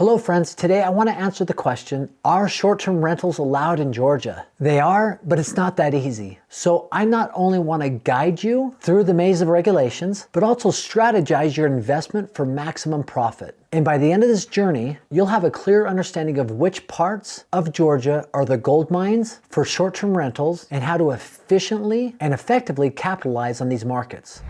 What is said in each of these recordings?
Hello friends, today I want to answer the question, are short-term rentals allowed in Georgia? They are, but it's not that easy. So I not only want to guide you through the maze of regulations, but also strategize your investment for maximum profit. And by the end of this journey, you'll have a clear understanding of which parts of Georgia are the gold mines for short-term rentals and how to efficiently and effectively capitalize on these markets.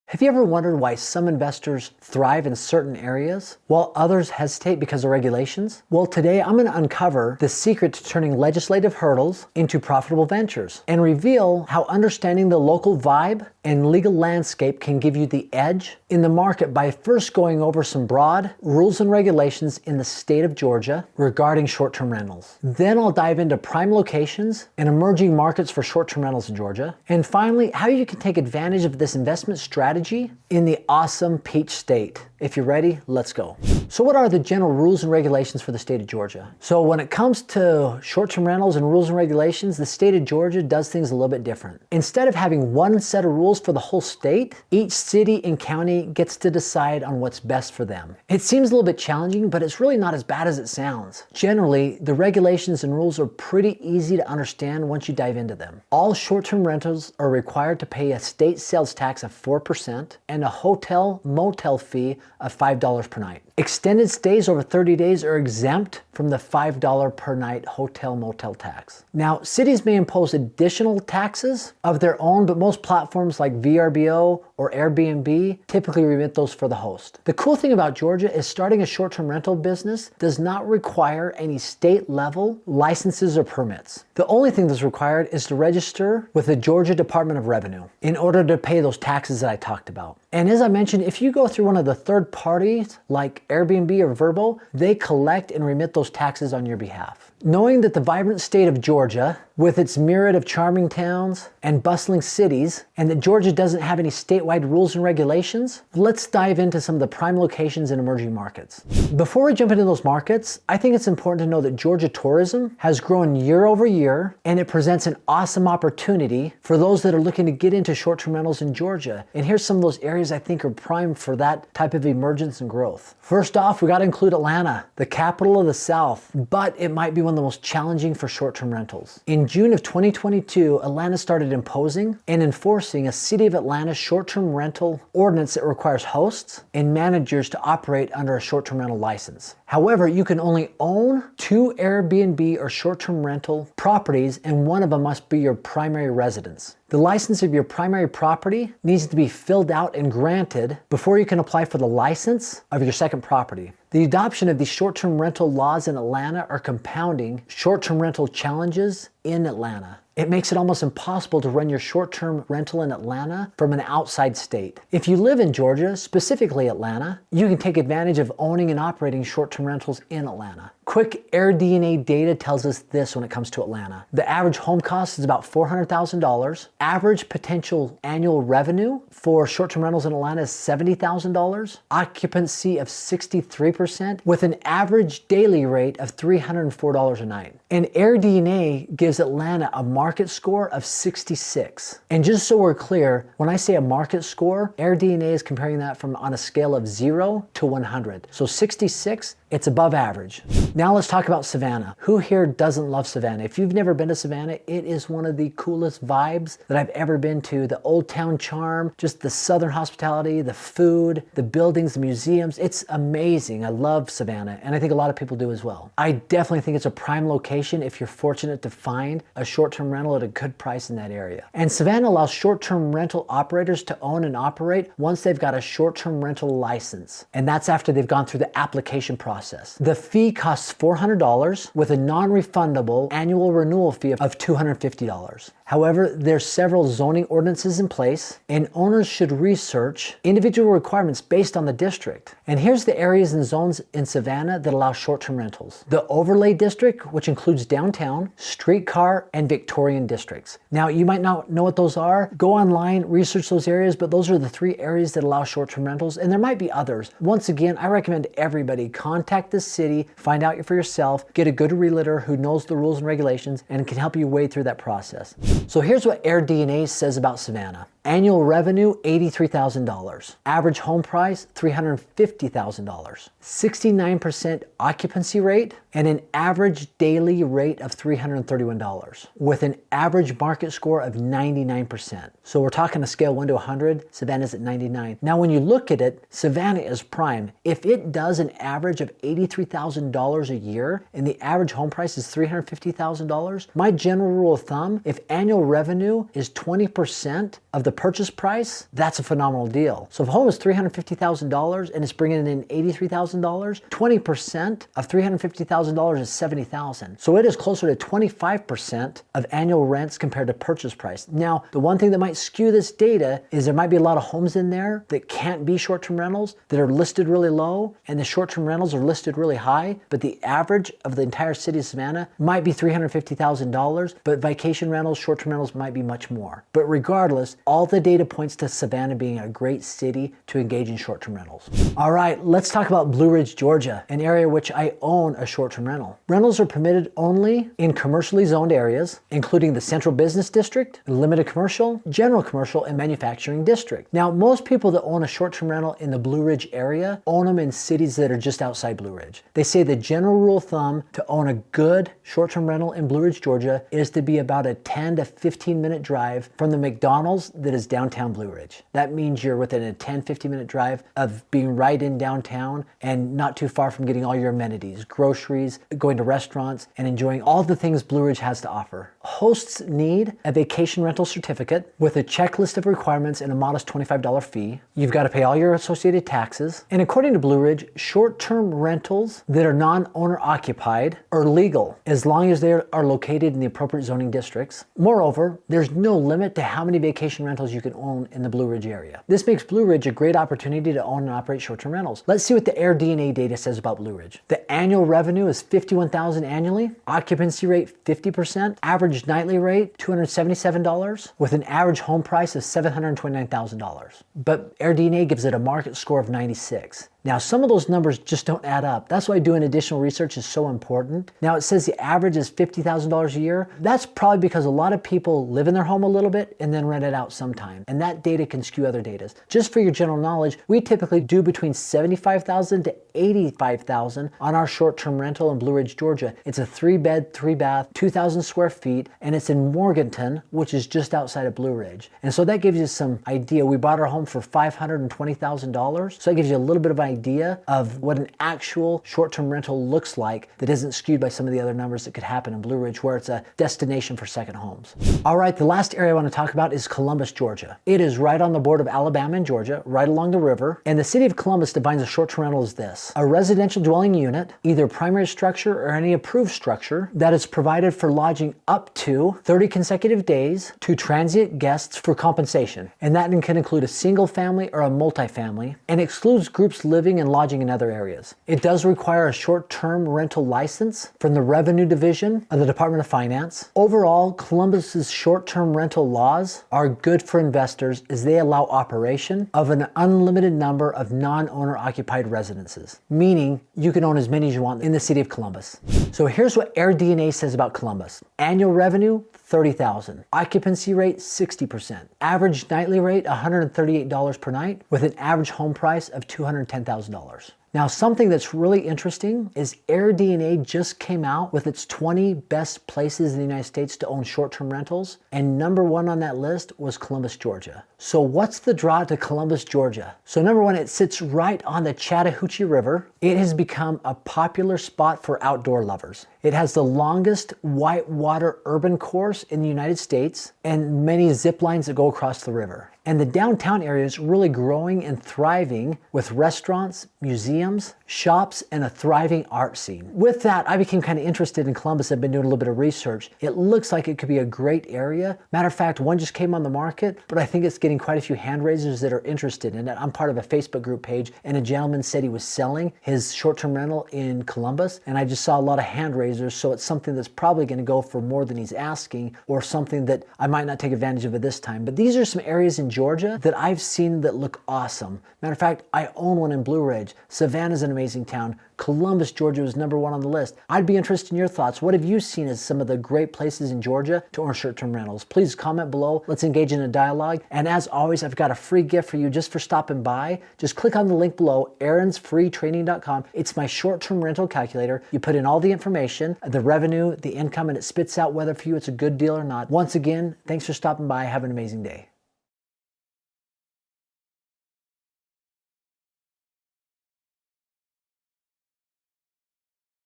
Have you ever wondered why some investors thrive in certain areas while others hesitate because of regulations? Well, today I'm going to uncover the secret to turning legislative hurdles into profitable ventures and reveal how understanding the local vibe and legal landscape can give you the edge in the market by first going over some broad rules and regulations in the state of Georgia regarding short-term rentals. Then I'll dive into prime locations and emerging markets for short-term rentals in Georgia. And finally, how you can take advantage of this investment strategy in the awesome Peach State. If you're ready, let's go. So what are the general rules and regulations for the state of Georgia? So when it comes to short-term rentals and rules and regulations, the state of Georgia does things a little bit different. Instead of having one set of rules for the whole state, each city and county gets to decide on what's best for them. It seems a little bit challenging, but it's really not as bad as it sounds. Generally, the regulations and rules are pretty easy to understand once you dive into them. All short-term rentals are required to pay a state sales tax of 4% and a hotel motel fee of $5 per night. Extended stays over 30 days are exempt from the $5 per night hotel motel tax. Now, cities may impose additional taxes of their own, but most platforms like VRBO or Airbnb typically remit those for the host. The cool thing about Georgia is starting a short-term rental business does not require any state-level licenses or permits. The only thing that's required is to register with the Georgia Department of Revenue in order to pay those taxes that I talked about. And as I mentioned, if you go through one of the third parties like Airbnb or Vrbo, they collect and remit those taxes on your behalf. Knowing that the vibrant state of Georgia, with its myriad of charming towns and bustling cities, and that Georgia doesn't have any statewide rules and regulations, let's dive into some of the prime locations in emerging markets. Before we jump into those markets, I think it's important to know that Georgia tourism has grown year over year, and it presents an awesome opportunity for those that are looking to get into short-term rentals in Georgia. And here's some of those areas I think are primed for that type of emergence and growth. First off, we got to include Atlanta, the capital of the South, but it might be one of the most challenging for short-term rentals. In June of 2022, Atlanta started imposing and enforcing a City of Atlanta short-term rental ordinance that requires hosts and managers to operate under a short-term rental license. However, you can only own 2 Airbnb or short-term rental properties, and one of them must be your primary residence. The license of your primary property needs to be filled out and granted before you can apply for the license of your second property. The adoption of these short-term rental laws in Atlanta are compounding short-term rental challenges in Atlanta. It makes it almost impossible to run your short-term rental in Atlanta from an outside state. If you live in Georgia, specifically Atlanta, you can take advantage of owning and operating short-term rentals in Atlanta. Quick AirDNA data tells us this when it comes to Atlanta. The average home cost is about $400,000. Average potential annual revenue for short-term rentals in Atlanta is $70,000. Occupancy of 63% with an average daily rate of $304 a night. And AirDNA gives Atlanta a market score of 66. And just so we're clear, when I say a market score, AirDNA is comparing that from on a scale of 0 to 100. So 66, it's above average. Now let's talk about Savannah. Who here doesn't love Savannah? If you've never been to Savannah, it is one of the coolest vibes that I've ever been to. The old town charm, just the southern hospitality, the food, the buildings, the museums. It's amazing. I love Savannah, and I think a lot of people do as well. I definitely think it's a prime location if you're fortunate to find a short-term rental at a good price in that area. And Savannah allows short-term rental operators to own and operate once they've got a short-term rental license. And that's after they've gone through the application process. The fee costs $400 with a non-refundable annual renewal fee of $250. However, there's several zoning ordinances in place, and owners should research individual requirements based on the district. And here's the areas and zones in Savannah that allow short-term rentals. The Overlay District, which includes downtown, streetcar, and Victorian districts. Now, you might not know what those are. Go online, research those areas, but those are the 3 areas that allow short-term rentals, and there might be others. Once again, I recommend everybody contact the city, find out for yourself, get a good realtor who knows the rules and regulations and can help you wade through that process. So here's what AirDNA says about Savannah. Annual revenue, $83,000. Average home price, $350,000. 69% occupancy rate and an average daily rate of $331 with an average market score of 99%. So we're talking a scale 1 to 100, Savannah's at 99. Now when you look at it, Savannah is prime. If it does an average of $83,000 a year and the average home price is $350,000, my general rule of thumb, if annual revenue is 20% of the purchase price, that's a phenomenal deal. So if a home is $350,000 and it's bringing in $83,000, 20% of $350,000 is $70,000. So it is closer to 25% of annual rents compared to purchase price. Now, the one thing that might skew this data is there might be a lot of homes in there that can't be short-term rentals that are listed really low, and the short-term rentals are listed really high, but the average of the entire city of Savannah might be $350,000, but vacation rentals, short-term rentals might be much more. But regardless, all the data points to Savannah being a great city to engage in short-term rentals. All right, let's talk about Blue Ridge, Georgia, an area which I own a short-term rental. Rentals are permitted only in commercially zoned areas, including the Central Business District, Limited Commercial, General Commercial, and Manufacturing District. Now, most people that own a short-term rental in the Blue Ridge area own them in cities that are just outside Blue Ridge. They say the general rule of thumb to own a good short-term rental in Blue Ridge, Georgia is to be about a 10 to 15 minute drive from the McDonald's that is downtown Blue Ridge. That means you're within a 10-15 minute drive of being right in downtown and not too far from getting all your amenities, groceries, going to restaurants, and enjoying all the things Blue Ridge has to offer. Hosts need a vacation rental certificate with a checklist of requirements and a modest $25 fee. You've got to pay all your associated taxes. And according to Blue Ridge, short-term rentals that are non-owner occupied are legal as long as they are located in the appropriate zoning districts. Moreover, there's no limit to how many vacation rentals you can own in the Blue Ridge area. This makes Blue Ridge a great opportunity to own and operate short-term rentals. Let's see what the AirDNA data says about Blue Ridge. The annual revenue is $51,000 annually, occupancy rate 50%, average nightly rate $277 with an average home price of $729,000. But AirDNA gives it a market score of 96. Now, some of those numbers just don't add up. That's why doing additional research is so important. Now, it says the average is $50,000 a year. That's probably because a lot of people live in their home a little bit and then rent it out sometime. And that data can skew other data. Just for your general knowledge, we typically do between $75,000 to $85,000 on our short-term rental in Blue Ridge, Georgia. It's a 3-bed, 3-bath, 2,000 square feet, and it's in Morganton, which is just outside of Blue Ridge. And so that gives you some idea. We bought our home for $520,000. So that gives you a little bit of idea of what an actual short-term rental looks like that isn't skewed by some of the other numbers that could happen in Blue Ridge, where it's a destination for second homes. All right, the last area I want to talk about is Columbus, Georgia. It is right on the border of Alabama and Georgia, right along the river. And the city of Columbus defines a short-term rental as this: a residential dwelling unit, either primary structure or any approved structure, that is provided for lodging up to 30 consecutive days to transient guests for compensation. And that can include a single family or a multifamily, and excludes groups living and lodging in other areas. It does require a short-term rental license from the Revenue Division of the Department of Finance. Overall, Columbus's short-term rental laws are good for investors as they allow operation of an unlimited number of non-owner occupied residences, meaning you can own as many as you want in the city of Columbus. So here's what AirDNA says about Columbus. Annual revenue, $30,000. Occupancy rate, 60%. Average nightly rate, $138 per night, with an average home price of $210,000. Now, something that's really interesting is AirDNA just came out with its 20 best places in the United States to own short-term rentals, and number 1 on that list was Columbus, Georgia. So what's the draw to Columbus, Georgia? So number 1, it sits right on the Chattahoochee River. It has become a popular spot for outdoor lovers. It has the longest whitewater urban course in the United States and many zip lines that go across the river. And the downtown area is really growing and thriving with restaurants, museums, shops, and a thriving art scene. With that, I became kind of interested in Columbus. I've been doing a little bit of research. It looks like it could be a great area. Matter of fact, one just came on the market, but I think it's getting quite a few hand raisers that are interested in it. I'm part of a Facebook group page, and a gentleman said he was selling his short-term rental in Columbus, and I just saw a lot of hand raisers, so it's something that's probably going to go for more than he's asking, or something that I might not take advantage of at this time. But these are some areas in Georgia that I've seen that look awesome. Matter of fact, I own one in Blue Ridge. Savannah's an amazing town. Columbus, Georgia was number 1 on the list. I'd be interested in your thoughts. What have you seen as some of the great places in Georgia to earn short-term rentals? Please comment below. Let's engage in a dialogue. And as always, I've got a free gift for you just for stopping by. Just click on the link below, aaronsfreetraining.com. It's my short-term rental calculator. You put in all the information, the revenue, the income, and it spits out whether for you it's a good deal or not. Once again, thanks for stopping by. Have an amazing day.